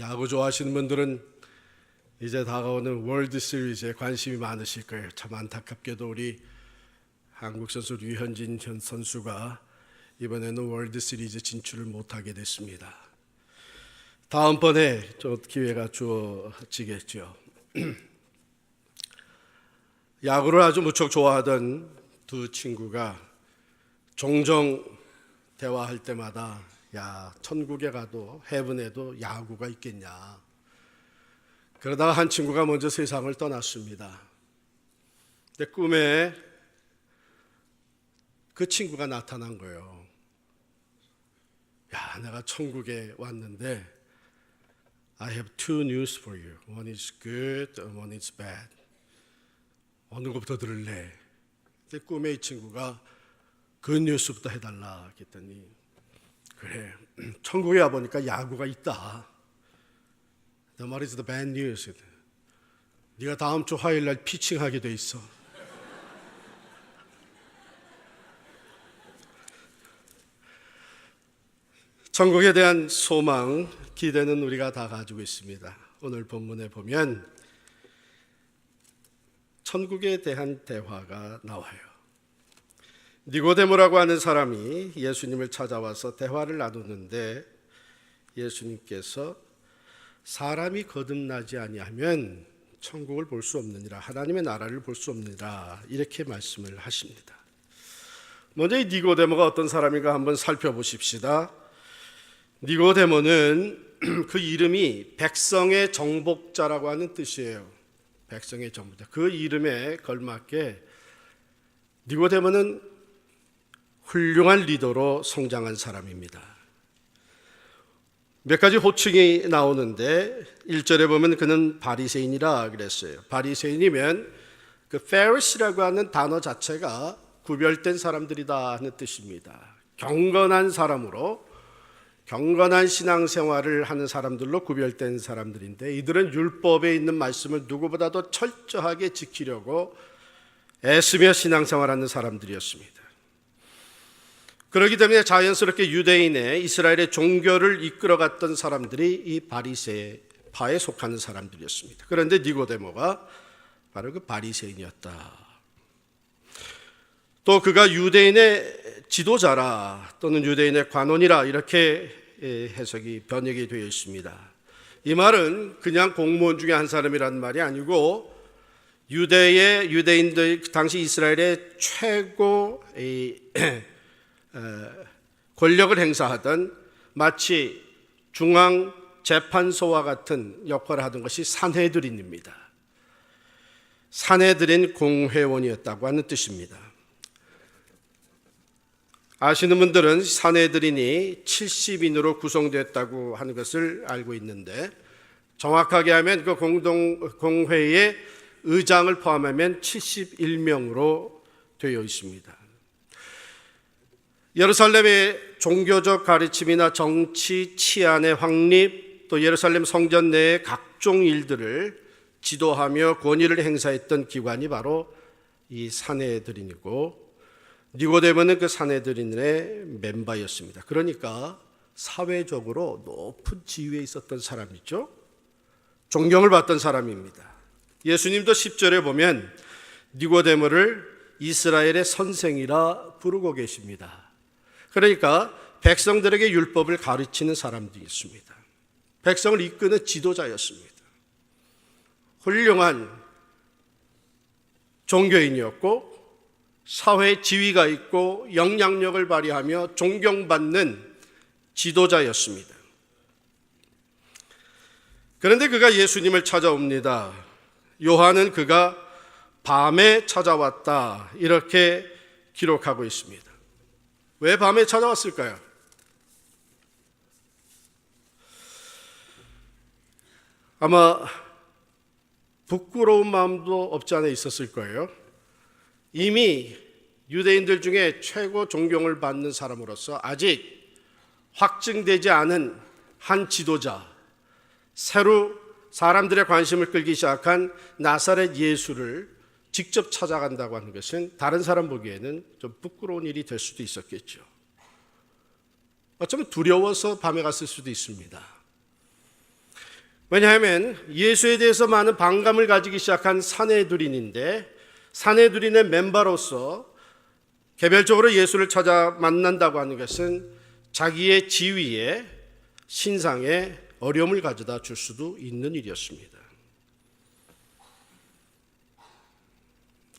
야구 좋아하시는 분들은 이제 다가오는 월드 시리즈에 관심이 많으실 거예요. 참 안타깝게도 우리 한국 선수 류현진 선수가 이번에는 월드 시리즈 진출을 못하게 됐습니다. 다음번에 좀 기회가 주어지겠죠. 야구를 아주 무척 좋아하던 두 친구가 종종 대화할 때마다 야, 천국에 가도 헤븐에도 야구가 있겠냐. 그러다가 한 친구가 먼저 세상을 떠났습니다. 근데 꿈에 그 친구가 나타난 거예요. 야, 내가 천국에 왔는데 I have two news for you. One is good, and one is bad. 어느 것부터 들을래? 근데 꿈에 이 친구가 그 뉴스부터 해달라 했더니 그래, 천국에 와보니까 야구가 있다. The what is the bad news? 네가 다음 주 화요일 날 피칭하게 돼 있어. 천국에 대한 소망, 기대는 우리가 다 가지고 있습니다. 오늘 본문에 보면 천국에 대한 대화가 나와요. 니고데모라고 하는 사람이 예수님을 찾아와서 대화를 나누는데 예수님께서 사람이 거듭나지 아니하면 천국을 볼 수 없느니라, 하나님의 나라를 볼 수 없느니라, 이렇게 말씀을 하십니다. 먼저 이 니고데모가 어떤 사람인가 한번 살펴보십시다. 니고데모는 그 이름이 백성의 정복자라고 하는 뜻이에요. 백성의 정복자. 그 이름에 걸맞게 니고데모는 훌륭한 리더로 성장한 사람입니다. 몇 가지 호칭이 나오는데 1절에 보면 그는 바리새인이라 그랬어요. 바리새인이면 그 Pharisee라고 하는 단어 자체가 구별된 사람들이다 하는 뜻입니다. 경건한 사람으로 경건한 신앙생활을 하는 사람들로 구별된 사람들인데 이들은 율법에 있는 말씀을 누구보다도 철저하게 지키려고 애쓰며 신앙생활하는 사람들이었습니다. 그렇기 때문에 자연스럽게 유대인의 이스라엘의 종교를 이끌어갔던 사람들이 이 바리새파에 속하는 사람들이었습니다. 그런데 니고데모가 바로 그 바리새인이었다. 또 그가 유대인의 지도자라 또는 유대인의 관원이라 이렇게 해석이 변형이 되어 있습니다. 이 말은 그냥 공무원 중에 한 사람이라는 말이 아니고 유대인들 당시 이스라엘의 최고 권력을 행사하던 마치 중앙 재판소와 같은 역할을 하던 것이 산헤드린입니다. 산헤드린 공회원이었다고 하는 뜻입니다. 아시는 분들은 산헤드린이 70인으로 구성됐다고 하는 것을 알고 있는데 정확하게 하면 그 공회의 의장을 포함하면 71명으로 되어 있습니다. 예루살렘의 종교적 가르침이나 정치, 치안의 확립, 또 예루살렘 성전 내의 각종 일들을 지도하며 권위를 행사했던 기관이 바로 이 산헤드린이고 니고데모는 그 산헤드린의 멤버였습니다. 그러니까 사회적으로 높은 지위에 있었던 사람이죠. 존경을 받던 사람입니다. 예수님도 10절에 보면 니고데모를 이스라엘의 선생이라 부르고 계십니다. 그러니까 백성들에게 율법을 가르치는 사람들이었습니다. 백성을 이끄는 지도자였습니다. 훌륭한 종교인이었고 사회에 지위가 있고 영향력을 발휘하며 존경받는 지도자였습니다. 그런데 그가 예수님을 찾아옵니다. 요한은 그가 밤에 찾아왔다 이렇게 기록하고 있습니다. 왜 밤에 찾아왔을까요? 아마 부끄러운 마음도 없지 않아 있었을 거예요. 이미 유대인들 중에 최고 존경을 받는 사람으로서 아직 확증되지 않은 한 지도자, 새로 사람들의 관심을 끌기 시작한 나사렛 예수를 직접 찾아간다고 하는 것은 다른 사람 보기에는 좀 부끄러운 일이 될 수도 있었겠죠. 어쩌면 두려워서 밤에 갔을 수도 있습니다. 왜냐하면 예수에 대해서 많은 반감을 가지기 시작한 사내두린인데, 사내두린의 멤버로서 개별적으로 예수를 찾아 만난다고 하는 것은 자기의 지위에, 신상에 어려움을 가져다 줄 수도 있는 일이었습니다.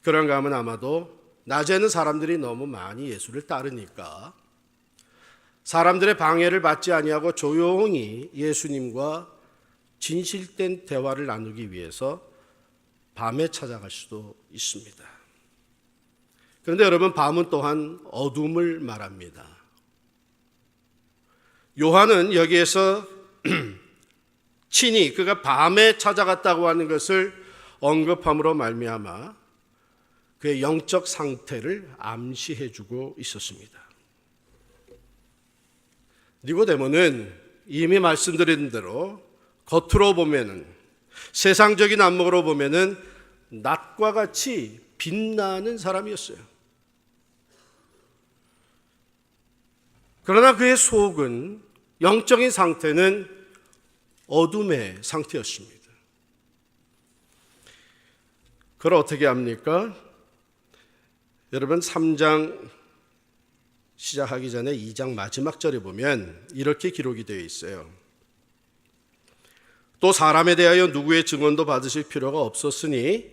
그런가 하면 아마도 낮에는 사람들이 너무 많이 예수를 따르니까 사람들의 방해를 받지 아니하고 조용히 예수님과 진실된 대화를 나누기 위해서 밤에 찾아갈 수도 있습니다. 그런데 여러분, 밤은 또한 어둠을 말합니다. 요한은 여기에서 친히 그가 밤에 찾아갔다고 하는 것을 언급함으로 말미암아 그의 영적 상태를 암시해주고 있었습니다. 니고데모는 이미 말씀드린 대로 겉으로 보면은, 세상적인 안목으로 보면은 낮과 같이 빛나는 사람이었어요. 그러나 그의 속은, 영적인 상태는 어둠의 상태였습니다. 그걸 어떻게 합니까? 여러분, 3장 시작하기 전에 2장 마지막 절에 보면 이렇게 기록이 되어 있어요. 또 사람에 대하여 누구의 증언도 받으실 필요가 없었으니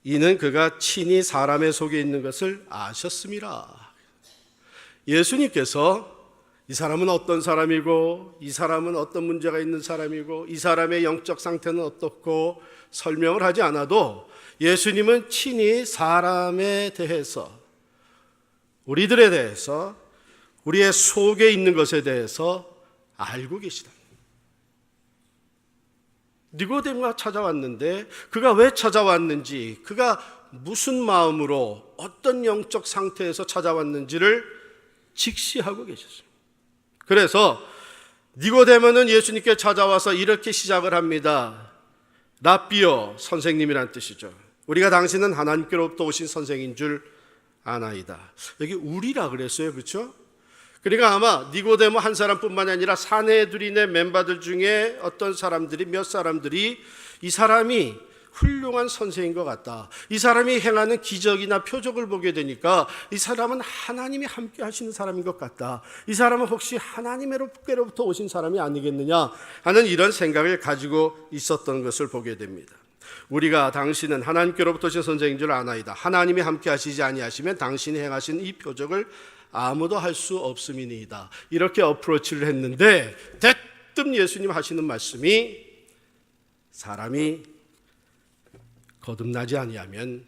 이는 그가 친히 사람의 속에 있는 것을 아셨음이라. 예수님께서 이 사람은 어떤 사람이고, 이 사람은 어떤 문제가 있는 사람이고, 이 사람의 영적 상태는 어떻고 설명을 하지 않아도 예수님은 친히 사람에 대해서, 우리들에 대해서, 우리의 속에 있는 것에 대해서 알고 계시다. 니고데모가 찾아왔는데 그가 왜 찾아왔는지, 그가 무슨 마음으로 어떤 영적 상태에서 찾아왔는지를 직시하고 계셨어요. 그래서 니고데모는 예수님께 찾아와서 이렇게 시작을 합니다. 라비어, 선생님이란 뜻이죠. 우리가 당신은 하나님께로부터 오신 선생인 줄 아나이다. 여기 우리라 그랬어요, 그렇죠? 그러니까 아마 니고데모 한 사람뿐만 아니라 사내두린의 멤버들 중에 어떤 사람들이, 몇 사람들이 이 사람이 훌륭한 선생인 것 같다, 이 사람이 행하는 기적이나 표적을 보게 되니까 이 사람은 하나님이 함께 하시는 사람인 것 같다, 이 사람은 혹시 하나님께로부터 오신 사람이 아니겠느냐 하는 이런 생각을 가지고 있었던 것을 보게 됩니다. 우리가 당신은 하나님께로부터 오신 선생인 줄 아나이다. 하나님이 함께 하시지 아니하시면 당신이 행하신 이 표적을 아무도 할 수 없음이니이다. 이렇게 어프로치를 했는데 대뜸 예수님 하시는 말씀이, 사람이 거듭나지 아니하면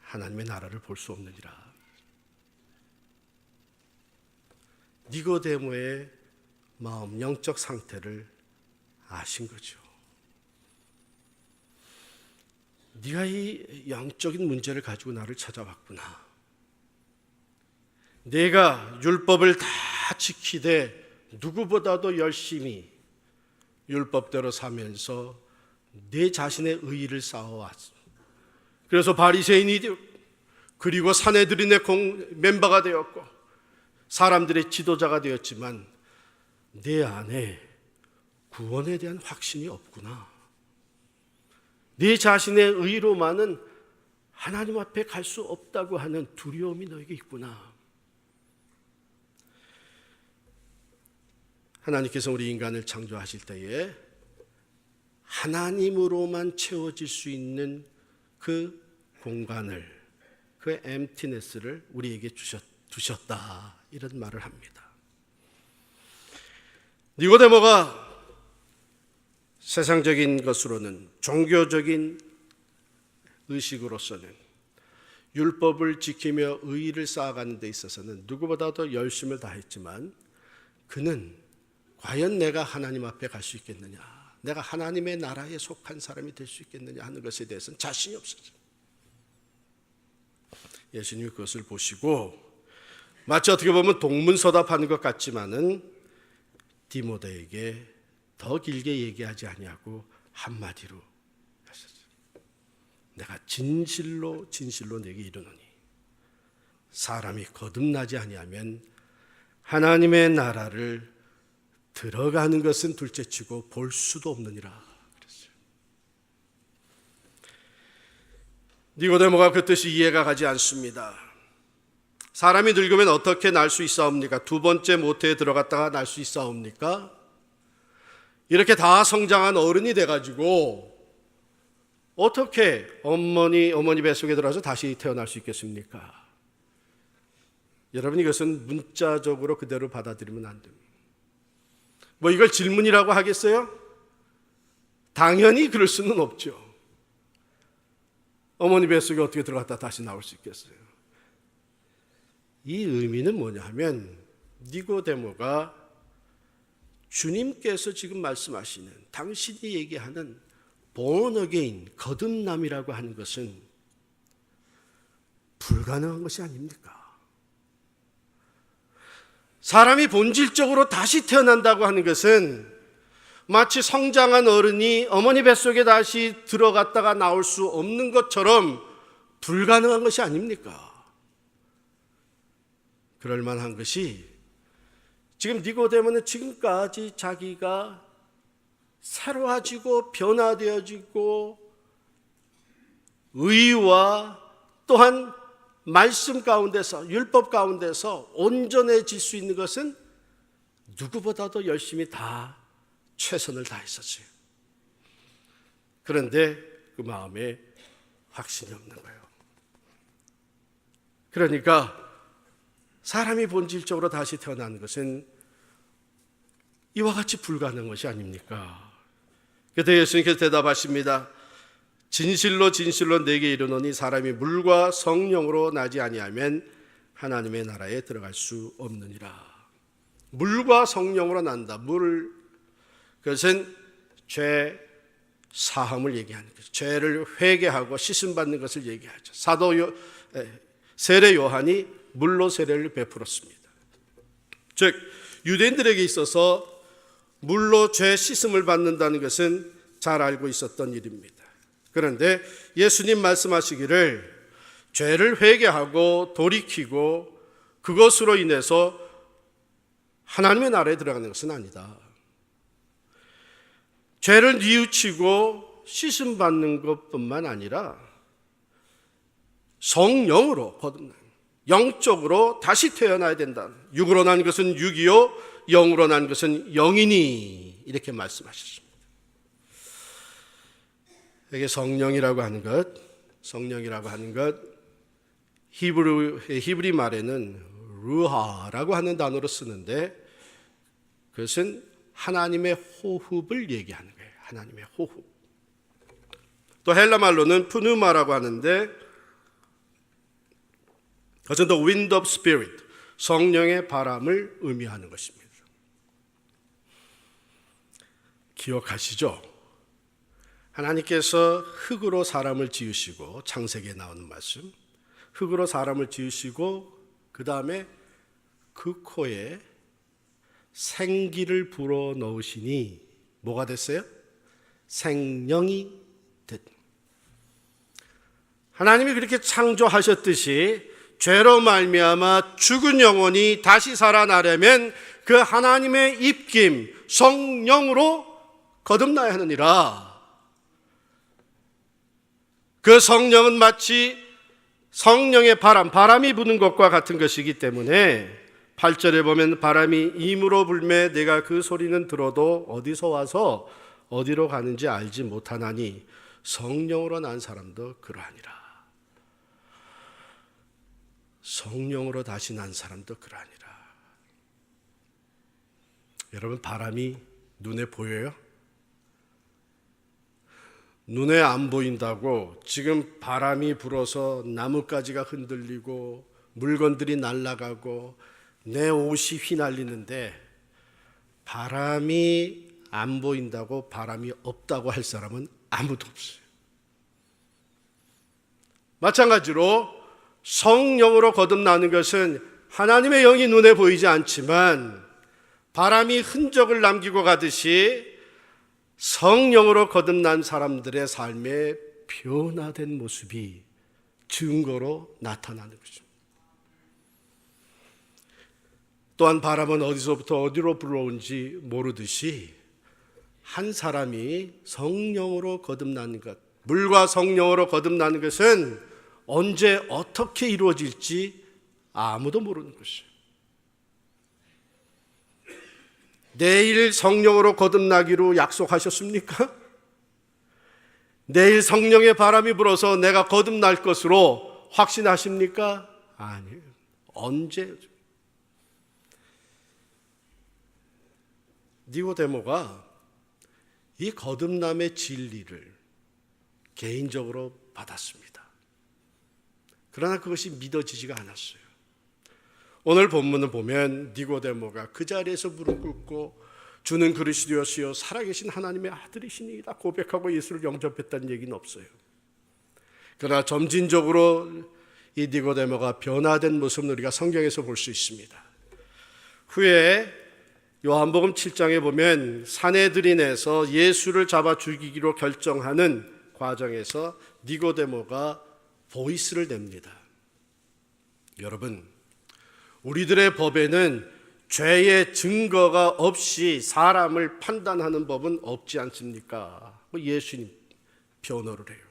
하나님의 나라를 볼 수 없느니라. 니고데모의 마음, 영적 상태를 아신 거죠. 네가 이 영적인 문제를 가지고 나를 찾아왔구나. 내가 율법을 다 지키되 누구보다도 열심히 율법대로 사면서 내 자신의 의의를 쌓아왔어. 그래서 바리새인이 되었고, 그리고 사내들인의 멤버가 되었고, 사람들의 지도자가 되었지만 내 안에 구원에 대한 확신이 없구나. 네 자신의 의로만은 하나님 앞에 갈 수 없다고 하는 두려움이 너에게 있구나. 하나님께서 우리 인간을 창조하실 때에 하나님으로만 채워질 수 있는 그 공간을, 그 emptiness를 우리에게 두셨다, 이런 말을 합니다. 니고데모가 세상적인 것으로는, 종교적인 의식으로서는, 율법을 지키며 의의를 쌓아가는 데 있어서는 누구보다도 열심을 다했지만 그는 과연 내가 하나님 앞에 갈 수 있겠느냐, 내가 하나님의 나라에 속한 사람이 될 수 있겠느냐 하는 것에 대해서는 자신이 없었죠. 예수님이 그것을 보시고 마치 어떻게 보면 동문서답하는 것 같지만은 디모데에게 더 길게 얘기하지 아니하고 한마디로 하셨어요. 내가 진실로 진실로 내게 이르노니 사람이 거듭나지 아니하면 하나님의 나라를 들어가는 것은 둘째치고 볼 수도 없느니라 그랬어요. 니고데모가 그 뜻이 이해가 가지 않습니다. 사람이 늙으면 어떻게 날 수 있사옵니까? 두 번째 모태에 들어갔다가 날 수 있사옵니까? 이렇게 다 성장한 어른이 돼가지고 어떻게 어머니 뱃속에 들어가서 다시 태어날 수 있겠습니까? 여러분, 이것은 문자적으로 그대로 받아들이면 안 됩니다. 뭐 이걸 질문이라고 하겠어요? 당연히 그럴 수는 없죠. 어머니 뱃속에 어떻게 들어갔다 다시 나올 수 있겠어요? 이 의미는 뭐냐 하면 니고데모가 주님께서 지금 말씀하시는, 당신이 얘기하는 born again, 거듭남이라고 하는 것은 불가능한 것이 아닙니까? 사람이 본질적으로 다시 태어난다고 하는 것은 마치 성장한 어른이 어머니 뱃속에 다시 들어갔다가 나올 수 없는 것처럼 불가능한 것이 아닙니까? 그럴 만한 것이 지금 니고데모는 지금까지 자기가 새로워지고 변화되어지고 의와 또한 말씀 가운데서, 율법 가운데서 온전해질 수 있는 것은 누구보다도 열심히 다 최선을 다했었어요. 그런데 그 마음에 확신이 없는 거예요. 그러니까 사람이 본질적으로 다시 태어나는 것은 이와 같이 불가능한 것이 아닙니까? 그때 예수님께서 대답하십니다. 진실로 진실로 내게 이르노니 사람이 물과 성령으로 나지 아니하면 하나님의 나라에 들어갈 수 없느니라. 물과 성령으로 난다. 물, 그것은 죄 사함을 얘기하는 거죠. 죄를 회개하고 씻음 받는 것을 얘기하죠. 세례 요한이 물로 세례를 베풀었습니다. 즉 유대인들에게 있어서 물로 죄 씻음을 받는다는 것은 잘 알고 있었던 일입니다. 그런데 예수님 말씀하시기를 죄를 회개하고 돌이키고 그것으로 인해서 하나님의 나라에 들어가는 것은 아니다. 죄를 뉘우치고 씻음 받는 것뿐만 아니라 성령으로 거듭나 영적으로 다시 태어나야 된다. 육으로 난 것은 육이요 영으로 난 것은 영이니, 이렇게 말씀하셨습니다. 이게 성령이라고 하는 것, 히브리 말에는 루하라고 하는 단어로 쓰는데 그것은 하나님의 호흡을 얘기하는 거예요. 하나님의 호흡. 또 헬라 말로는 푸누마라고 하는데 그것은 the wind of spirit, 성령의 바람을 의미하는 것입니다. 기억하시죠? 하나님께서 흙으로 사람을 지으시고, 창세기에 나오는 말씀, 흙으로 사람을 지으시고 그 다음에 그 코에 생기를 불어 넣으시니 뭐가 됐어요? 생명이 됐. 하나님이 그렇게 창조하셨듯이 죄로 말미암아 죽은 영혼이 다시 살아나려면 그 하나님의 입김, 성령으로 거듭나야 하느니라. 그 성령은 마치 성령의 바람이 부는 것과 같은 것이기 때문에 8절에 보면 바람이 임으로 불매 내가 그 소리는 들어도 어디서 와서 어디로 가는지 알지 못하나니 성령으로 난 사람도 그러하니라. 성령으로 다시 난 사람도 그러하니라. 여러분, 바람이 눈에 보여요? 눈에 안 보인다고 지금 바람이 불어서 나뭇가지가 흔들리고 물건들이 날아가고 내 옷이 휘날리는데 바람이 안 보인다고 바람이 없다고 할 사람은 아무도 없어요. 마찬가지로 성령으로 거듭나는 것은 하나님의 영이 눈에 보이지 않지만 바람이 흔적을 남기고 가듯이 성령으로 거듭난 사람들의 삶에 변화된 모습이 증거로 나타나는 거죠. 또한 바람은 어디서부터 어디로 불어온지 모르듯이 한 사람이 성령으로 거듭나는 것, 물과 성령으로 거듭나는 것은 언제 어떻게 이루어질지 아무도 모르는 것이에요. 내일 성령으로 거듭나기로 약속하셨습니까? 내일 성령의 바람이 불어서 내가 거듭날 것으로 확신하십니까? 아니에요. 언제? 니고데모가 이 거듭남의 진리를 개인적으로 받았습니다. 그러나 그것이 믿어지지가 않았어요. 오늘 본문을 보면 니고데모가 그 자리에서 무릎 꿇고 주는 그리스도시요 살아계신 하나님의 아들이시니이다 고백하고 예수를 영접했다는 얘기는 없어요. 그러나 점진적으로 이 니고데모가 변화된 모습을 우리가 성경에서 볼 수 있습니다. 후에 요한복음 7장에 보면 산헤드린에서 예수를 잡아 죽이기로 결정하는 과정에서 니고데모가 보이스를 냅니다. 여러분, 우리들의 법에는 죄의 증거가 없이 사람을 판단하는 법은 없지 않습니까? 예수님 변호를 해요.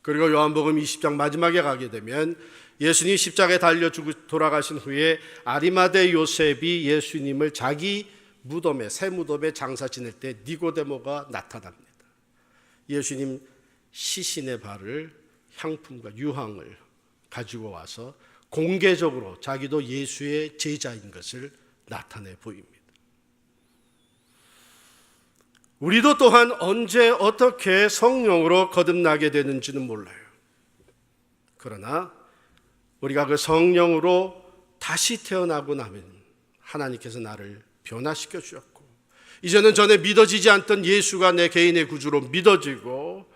그리고 요한복음 20장 마지막에 가게 되면 예수님이 십자가에 달려 돌아가신 후에 아리마대 요셉이 예수님을 자기 무덤에, 새 무덤에 장사 지낼 때 니고데모가 나타납니다. 예수님 시신의 발을 향품과 유황을 가지고 와서 공개적으로 자기도 예수의 제자인 것을 나타내 보입니다. 우리도 또한 언제 어떻게 성령으로 거듭나게 되는지는 몰라요. 그러나 우리가 그 성령으로 다시 태어나고 나면 하나님께서 나를 변화시켜 주셨고, 이제는 전에 믿어지지 않던 예수가 내 개인의 구주로 믿어지고,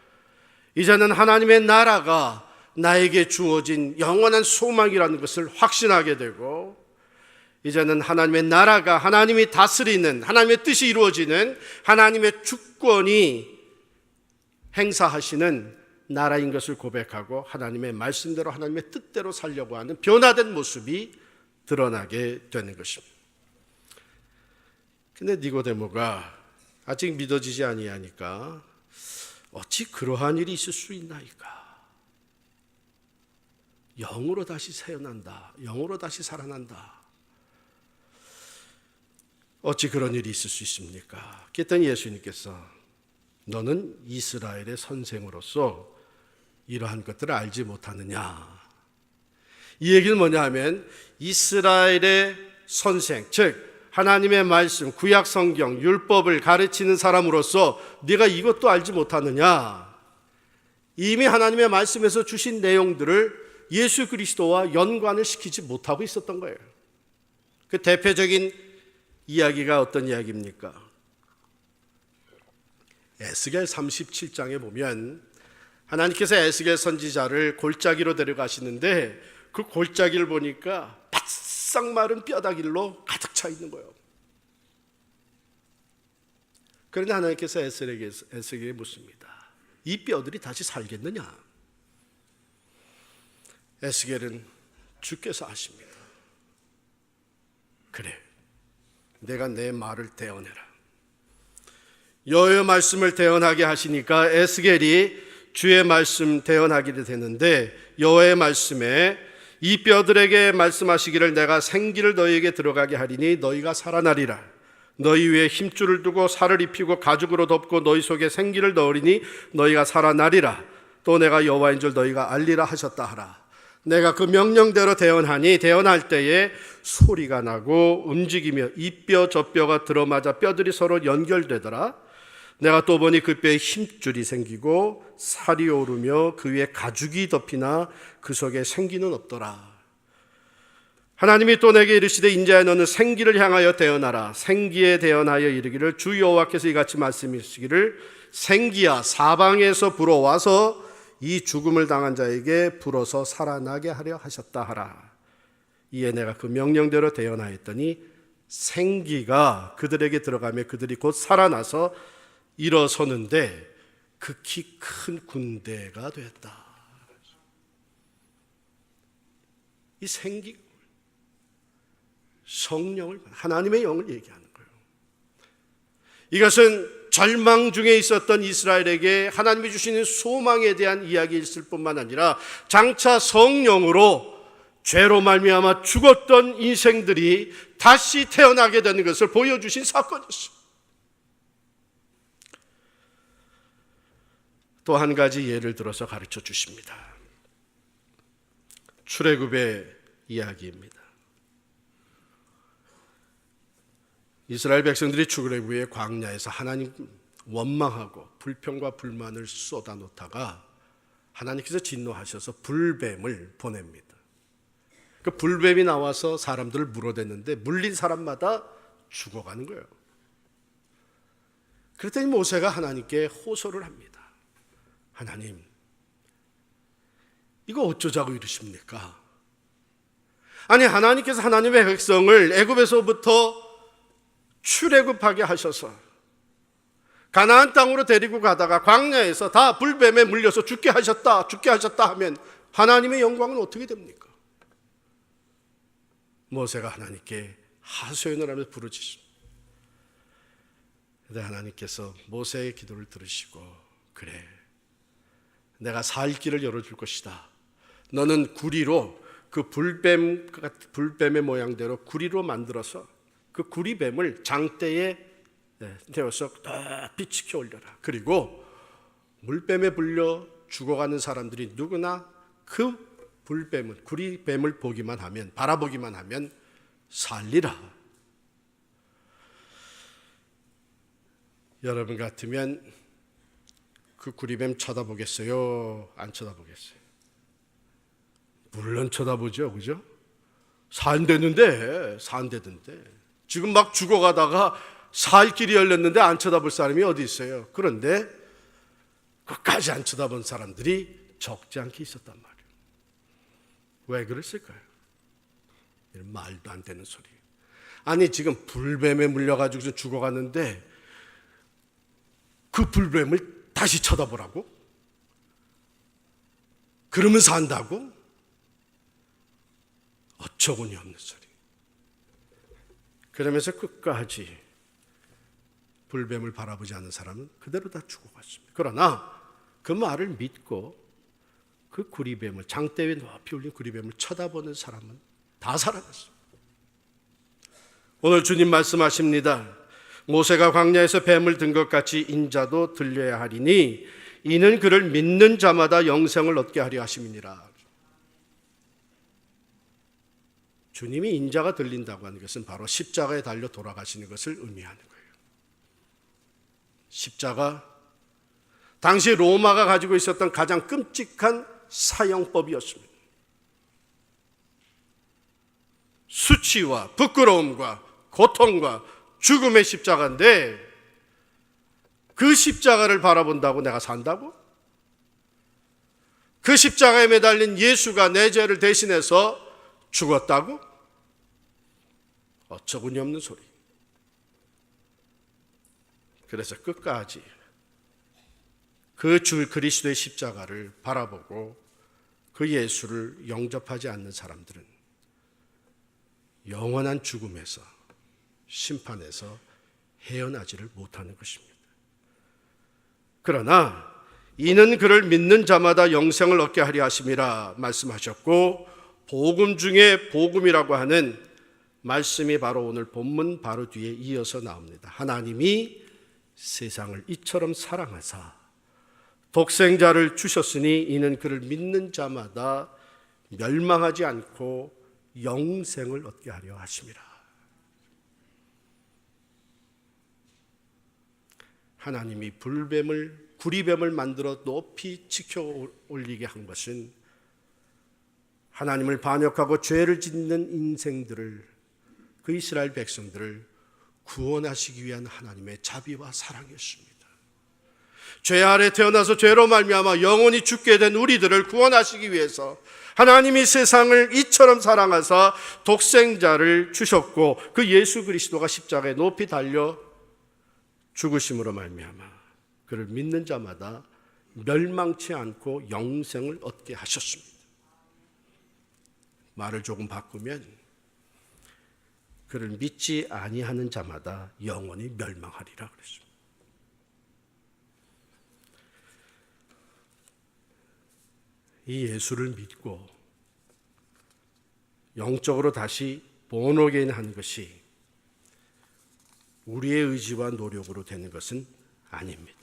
이제는 하나님의 나라가 나에게 주어진 영원한 소망이라는 것을 확신하게 되고, 이제는 하나님의 나라가 하나님이 다스리는, 하나님의 뜻이 이루어지는, 하나님의 주권이 행사하시는 나라인 것을 고백하고 하나님의 말씀대로 하나님의 뜻대로 살려고 하는 변화된 모습이 드러나게 되는 것입니다. 근데 니고데모가 아직 믿어지지 아니하니까 어찌 그러한 일이 있을 수 있나이까? 영으로 다시 태어난다, 영으로 다시 살아난다, 어찌 그런 일이 있을 수 있습니까? 그랬더니 예수님께서 너는 이스라엘의 선생으로서 이러한 것들을 알지 못하느냐. 이 얘기는 뭐냐 하면 이스라엘의 선생, 즉 하나님의 말씀, 구약 성경, 율법을 가르치는 사람으로서 네가 이것도 알지 못하느냐. 이미 하나님의 말씀에서 주신 내용들을 예수 그리스도와 연관을 시키지 못하고 있었던 거예요. 그 대표적인 이야기가 어떤 이야기입니까? 에스겔 37장에 보면 하나님께서 에스겔 선지자를 골짜기로 데려가시는데 그 골짜기를 보니까 바싹 마른 뼈다귀로 가득 차 있는 거예요. 그런데 하나님께서 에스겔에게 묻습니다. 이 뼈들이 다시 살겠느냐? 에스겔은 주께서 아십니다. 그래, 내가 내 말을 대언해라. 여호와의 말씀을 대언하게 하시니까 에스겔이 주의 말씀 대언하게 되는데, 여호와의 말씀에 이 뼈들에게 말씀하시기를 내가 생기를 너희에게 들어가게 하리니 너희가 살아나리라. 너희 위에 힘줄을 두고 살을 입히고 가죽으로 덮고 너희 속에 생기를 넣으리니 너희가 살아나리라. 또 내가 여호와인 줄 너희가 알리라 하셨다 하라. 내가 그 명령대로 대언하니 대언할 때에 소리가 나고 움직이며 이 뼈 저 뼈가 들어맞아 뼈들이 서로 연결되더라. 내가 또 보니 그 뼈에 힘줄이 생기고 살이 오르며 그 위에 가죽이 덮이나 그 속에 생기는 없더라. 하나님이 또 내게 이르시되 인자야 너는 생기를 향하여 대언하라. 생기에 대언하여 이르기를 주 여호와께서 이같이 말씀하시기를 생기야 사방에서 불어와서 이 죽음을 당한 자에게 불어서 살아나게 하려 하셨다 하라. 이에 내가 그 명령대로 대언하였더니 생기가 그들에게 들어가며 그들이 곧 살아나서 일어서는데 극히 큰 군대가 됐다. 이 생기, 성령을, 하나님의 영을 얘기하는 거예요. 이것은 절망 중에 있었던 이스라엘에게 하나님이 주시는 소망에 대한 이야기일 뿐만 아니라 장차 성령으로 죄로 말미암아 죽었던 인생들이 다시 태어나게 되는 것을 보여주신 사건이었어요. 또 한 가지 예를 들어서 가르쳐 주십니다. 출애굽의 이야기입니다. 이스라엘 백성들이 출애굽 후에 광야에서 하나님 원망하고 불평과 불만을 쏟아놓다가 하나님께서 진노하셔서 불뱀을 보냅니다. 그 불뱀이 나와서 사람들을 물어댔는데 물린 사람마다 죽어가는 거예요. 그랬더니 모세가 하나님께 호소를 합니다. 하나님, 이거 어쩌자고 이러십니까? 아니, 하나님께서 하나님의 백성을 애굽에서부터 출애굽하게 하셔서 가나안 땅으로 데리고 가다가 광야에서 다 불뱀에 물려서 죽게 하셨다 하면 하나님의 영광은 어떻게 됩니까? 모세가 하나님께 하소연을 하면서 부르짖습니다. 그런데 하나님께서 모세의 기도를 들으시고, 그래, 내가 살 길을 열어줄 것이다. 너는 구리로 그 불뱀의 모양대로 구리로 만들어서 그 구리뱀을 장대에 태워서 높이 치켜 올려라. 그리고 물뱀에 불려 죽어가는 사람들이 누구나 그 불뱀을, 구리뱀을 보기만 하면, 바라보기만 하면 살리라. 여러분 같으면 그 구리뱀 쳐다보겠어요? 안 쳐다보겠어요? 물론 쳐다보죠, 그죠? 산대는데. 지금 막 죽어가다가 살 길이 열렸는데 안 쳐다볼 사람이 어디 있어요? 그런데 끝까지 안 쳐다본 사람들이 적지 않게 있었단 말이에요. 왜 그랬을까요? 이런 말도 안 되는 소리. 아니, 지금 불뱀에 물려가지고 죽어가는데 그 불뱀을 다시 쳐다보라고? 그러면 산다고? 어처구니 없는 소리. 그러면서 끝까지 불뱀을 바라보지 않는 사람은 그대로 다 죽어갔습니다. 그러나 그 말을 믿고 그 구리뱀을, 장대 위에 높이 올린 구리뱀을 쳐다보는 사람은 다 살아났어요. 오늘 주님 말씀하십니다. 모세가 광야에서 뱀을 든 것 같이 인자도 들려야 하리니 이는 그를 믿는 자마다 영생을 얻게 하려 하심이니라. 주님이 인자가 들린다고 하는 것은 바로 십자가에 달려 돌아가시는 것을 의미하는 거예요. 십자가, 당시 로마가 가지고 있었던 가장 끔찍한 사형법이었습니다. 수치와 부끄러움과 고통과 죽음의 십자가인데 그 십자가를 바라본다고 내가 산다고? 그 십자가에 매달린 예수가 내 죄를 대신해서 죽었다고? 어처구니 없는 소리. 그래서 끝까지 그 주 그리스도의 십자가를 바라보고 그 예수를 영접하지 않는 사람들은 영원한 죽음에서, 심판에서 헤어나지를 못하는 것입니다. 그러나 이는 그를 믿는 자마다 영생을 얻게 하려 하심이라 말씀하셨고, 복음 중에 복음이라고 하는 말씀이 바로 오늘 본문 바로 뒤에 이어서 나옵니다. 하나님이 세상을 이처럼 사랑하사 독생자를 주셨으니 이는 그를 믿는 자마다 멸망하지 않고 영생을 얻게 하려 하심이라. 하나님이 구리뱀을 만들어 높이 치켜 올리게 한 것은 하나님을 반역하고 죄를 짓는 인생들을, 그 이스라엘 백성들을 구원하시기 위한 하나님의 자비와 사랑이었습니다. 죄 아래 태어나서 죄로 말미암아 영원히 죽게 된 우리들을 구원하시기 위해서 하나님이 세상을 이처럼 사랑하사 독생자를 주셨고, 그 예수 그리스도가 십자가에 높이 달려 죽으심으로 말미암아 그를 믿는 자마다 멸망치 않고 영생을 얻게 하셨습니다. 말을 조금 바꾸면 그를 믿지 아니하는 자마다 영원히 멸망하리라 그랬습니다. 이 예수를 믿고 영적으로 다시 본어게인 하는 것이 우리의 의지와 노력으로 되는 것은 아닙니다.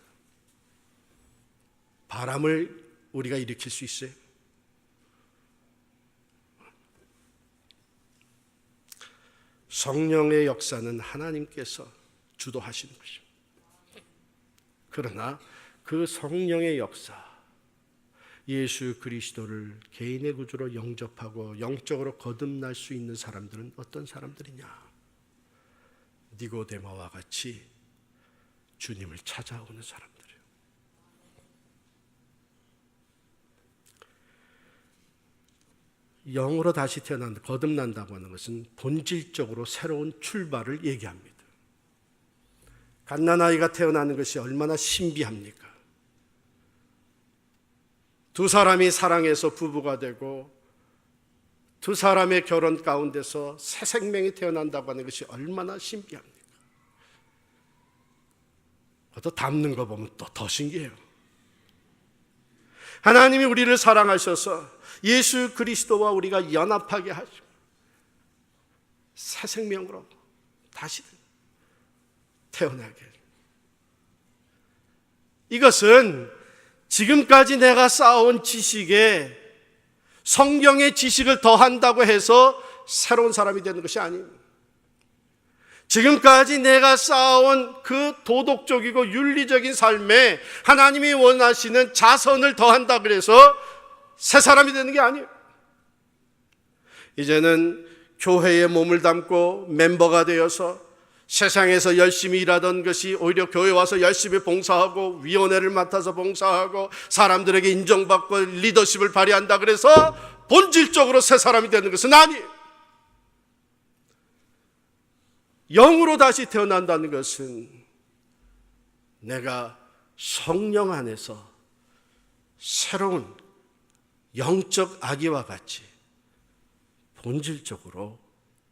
바람을 우리가 일으킬 수 있어요? 성령의 역사는 하나님께서 주도하시는 것입니다. 그러나 그 성령의 역사, 예수 그리스도를 개인의 구주로 영접하고 영적으로 거듭날 수 있는 사람들은 어떤 사람들이냐? 니고데모와 같이 주님을 찾아오는 사람들이에요. 영으로 다시 태어난다, 거듭난다고 하는 것은 본질적으로 새로운 출발을 얘기합니다. 갓난아이가 태어나는 것이 얼마나 신비합니까? 두 사람이 사랑해서 부부가 되고 두 사람의 결혼 가운데서 새 생명이 태어난다고 하는 것이 얼마나 신비합니까? 또 닮는 거 보면 또 더 신기해요. 하나님이 우리를 사랑하셔서 예수 그리스도와 우리가 연합하게 하시고 새 생명으로 다시 태어나게. 이것은 지금까지 내가 쌓아온 지식에 성경의 지식을 더한다고 해서 새로운 사람이 되는 것이 아닙니다. 지금까지 내가 쌓아온 그 도덕적이고 윤리적인 삶에 하나님이 원하시는 자선을 더한다 그래서 새 사람이 되는 게 아니에요. 이제는 교회에 몸을 담고 멤버가 되어서 세상에서 열심히 일하던 것이 오히려 교회 와서 열심히 봉사하고 위원회를 맡아서 봉사하고 사람들에게 인정받고 리더십을 발휘한다 그래서 본질적으로 새 사람이 되는 것은 아니에요. 영으로 다시 태어난다는 것은 내가 성령 안에서 새로운 영적 아기와 같이 본질적으로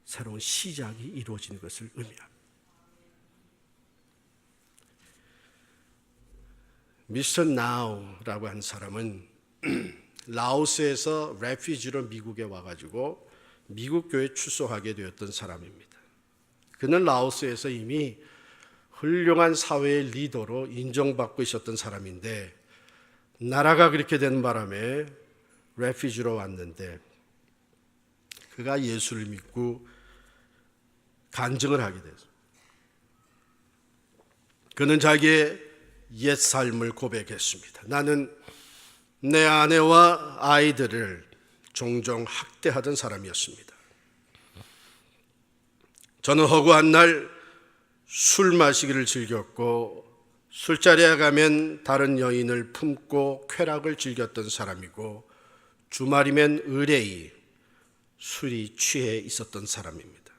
새로운 시작이 이루어지는 것을 의미합니다. 미스터 나우라고 한 사람은 라오스에서 레퓨지로 미국에 와가지고 미국 교회에 출석하게 되었던 사람입니다. 그는 라오스에서 이미 훌륭한 사회의 리더로 인정받고 있었던 사람인데 나라가 그렇게 된 바람에 레퓨지로 왔는데 그가 예수를 믿고 간증을 하게 됐습니다. 그는 자기의 옛 삶을 고백했습니다. 나는 내 아내와 아이들을 종종 학대하던 사람이었습니다. 저는 허구한 날 술 마시기를 즐겼고 술자리에 가면 다른 여인을 품고 쾌락을 즐겼던 사람이고 주말이면 의뢰이 술이 취해 있었던 사람입니다.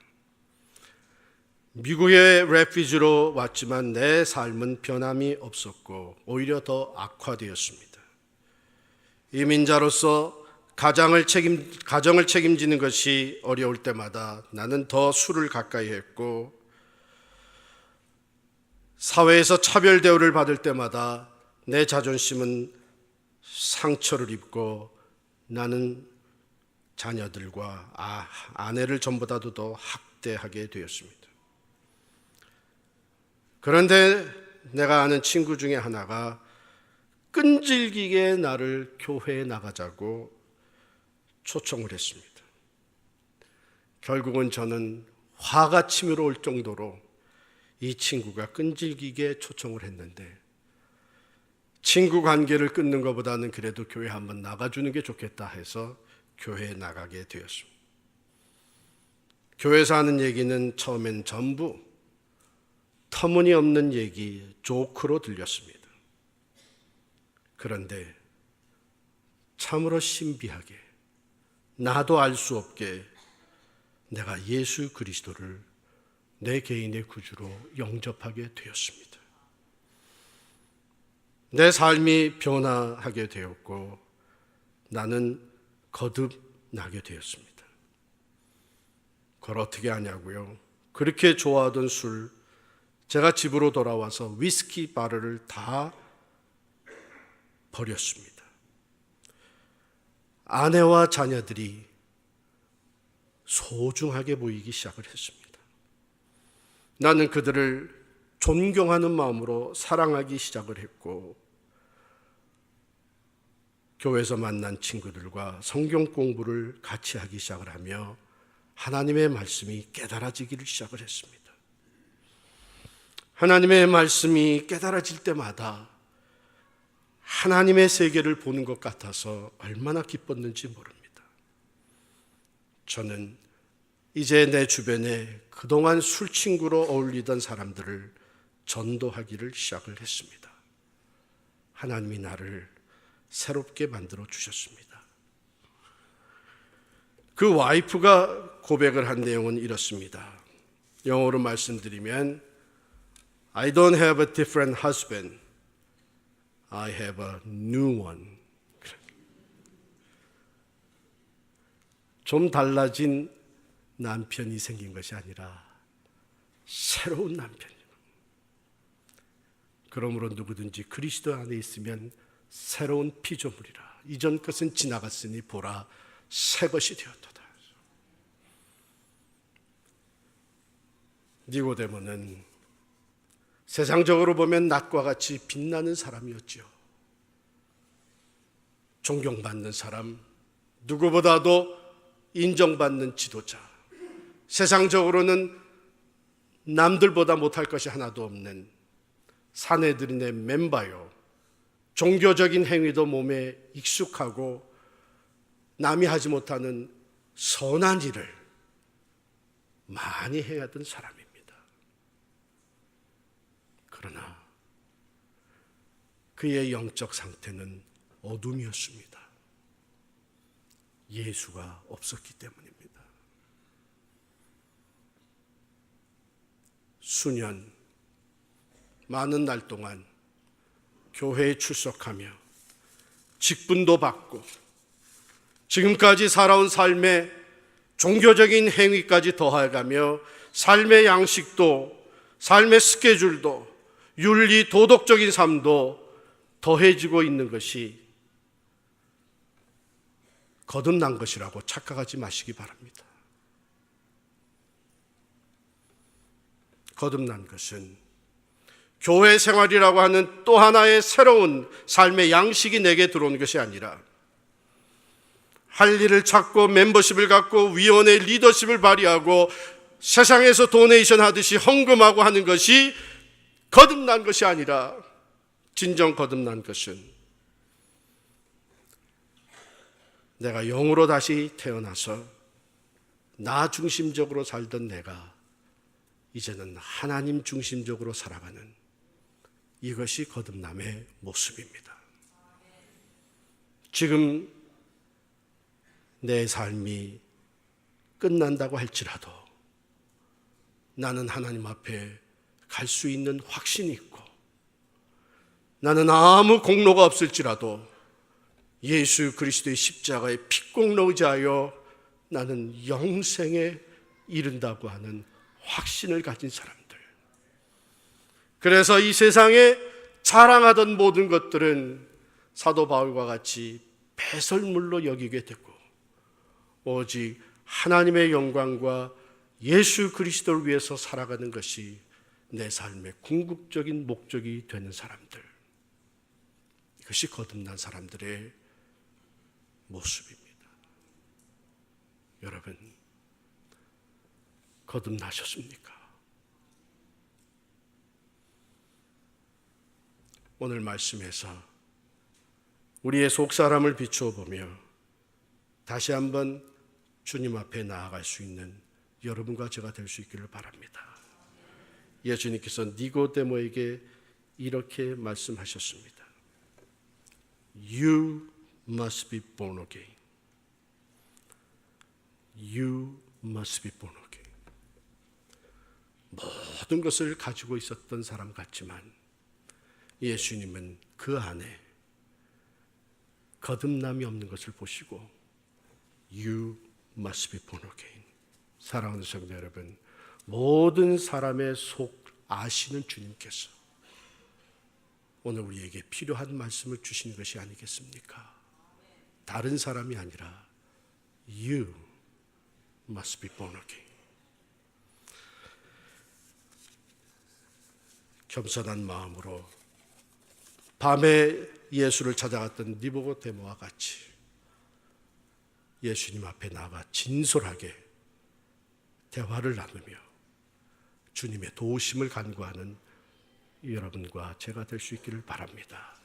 미국의 레퓨지로 왔지만 내 삶은 변함이 없었고 오히려 더 악화되었습니다. 이민자로서 가정을 책임지는 것이 어려울 때마다 나는 더 술을 가까이 했고 사회에서 차별 대우를 받을 때마다 내 자존심은 상처를 입고 나는 자녀들과 아내를 전보다도 더 학대하게 되었습니다. 그런데 내가 아는 친구 중에 하나가 끈질기게 나를 교회에 나가자고 초청을 했습니다. 결국은 저는 화가 치밀어 올 정도로 이 친구가 끈질기게 초청을 했는데 친구 관계를 끊는 것보다는 그래도 교회 한번 나가주는 게 좋겠다 해서 교회에 나가게 되었습니다. 교회에서 하는 얘기는 처음엔 전부 터무니없는 얘기, 조크로 들렸습니다. 그런데 참으로 신비하게 나도 알 수 없게 내가 예수 그리스도를 내 개인의 구주로 영접하게 되었습니다. 내 삶이 변화하게 되었고 나는 거듭나게 되었습니다. 그걸 어떻게 하냐고요? 그렇게 좋아하던 술, 제가 집으로 돌아와서 위스키 바르를 다 버렸습니다. 아내와 자녀들이 소중하게 보이기 시작을 했습니다. 나는 그들을 존경하는 마음으로 사랑하기 시작을 했고, 교회에서 만난 친구들과 성경 공부를 같이 하기 시작을 하며 하나님의 말씀이 깨달아지기를 시작을 했습니다. 하나님의 말씀이 깨달아질 때마다 하나님의 세계를 보는 것 같아서 얼마나 기뻤는지 모릅니다. 저는 이제 내 주변에 그동안 술친구로 어울리던 사람들을 전도하기를 시작을 했습니다. 하나님이 나를 새롭게 만들어 주셨습니다. 그 와이프가 고백을 한 내용은 이렇습니다. 영어로 말씀드리면 I don't have a different husband. I have a new one. 좀 달라진 남편이 생긴 것이 아니라 새로운 남편이에요. 그러므로 누구든지 그리스도 안에 있으면 새로운 피조물이라. 이전 것은 지나갔으니 보라 새 것이 되었도다. 니고데모는 세상적으로 보면 낫과 같이 빛나는 사람이었지요. 존경받는 사람, 누구보다도 인정받는 지도자, 세상적으로는 남들보다 못할 것이 하나도 없는 사내들인의 멤버요. 종교적인 행위도 몸에 익숙하고 남이 하지 못하는 선한 일을 많이 해야던 사람입니다. 그러나 그의 영적 상태는 어둠이었습니다. 예수가 없었기 때문입니다. 수년, 많은 날 동안 교회에 출석하며 직분도 받고 지금까지 살아온 삶에 종교적인 행위까지 더해가며 삶의 양식도, 삶의 스케줄도, 윤리 도덕적인 삶도 더해지고 있는 것이 거듭난 것이라고 착각하지 마시기 바랍니다. 거듭난 것은 교회 생활이라고 하는 또 하나의 새로운 삶의 양식이 내게 들어오는 것이 아니라 할 일을 찾고 멤버십을 갖고 위원회 리더십을 발휘하고 세상에서 도네이션 하듯이 헌금하고 하는 것이 거듭난 것이 아니라 진정 거듭난 것은 내가 영으로 다시 태어나서 나 중심적으로 살던 내가 이제는 하나님 중심적으로 살아가는 이것이 거듭남의 모습입니다. 지금 내 삶이 끝난다고 할지라도 나는 하나님 앞에 갈 수 있는 확신이 있고 나는 아무 공로가 없을지라도 예수 그리스도의 십자가의 피공로 의지하여 나는 영생에 이른다고 하는 확신을 가진 사람들. 그래서 이 세상에 자랑하던 모든 것들은 사도 바울과 같이 배설물로 여기게 되고 오직 하나님의 영광과 예수 그리스도를 위해서 살아가는 것이 내 삶의 궁극적인 목적이 되는 사람들. 이것이 거듭난 사람들의 모습입니다. 여러분, 거듭나셨습니까? 오늘 말씀에서 우리의 속사람을 비추어 보며 다시 한번 주님 앞에 나아갈 수 있는 여러분과 제가 될 수 있기를 바랍니다. 예수님께서 니고데모에게 이렇게 말씀하셨습니다. You must be born again. You must be born again. 모든 것을 가지고 있었던 사람 같지만 예수님은 그 안에 거듭남이 없는 것을 보시고 You must be born again. 사랑하는 성도 여러분, 모든 사람의 속 아시는 주님께서 오늘 우리에게 필요한 말씀을 주시는 것이 아니겠습니까? 다른 사람이 아니라 You must be born again. 겸손한 마음으로 밤에 예수를 찾아갔던 니고데모와 같이 예수님 앞에 나가 진솔하게 대화를 나누며 주님의 도우심을 간구하는 여러분과 제가 될 수 있기를 바랍니다.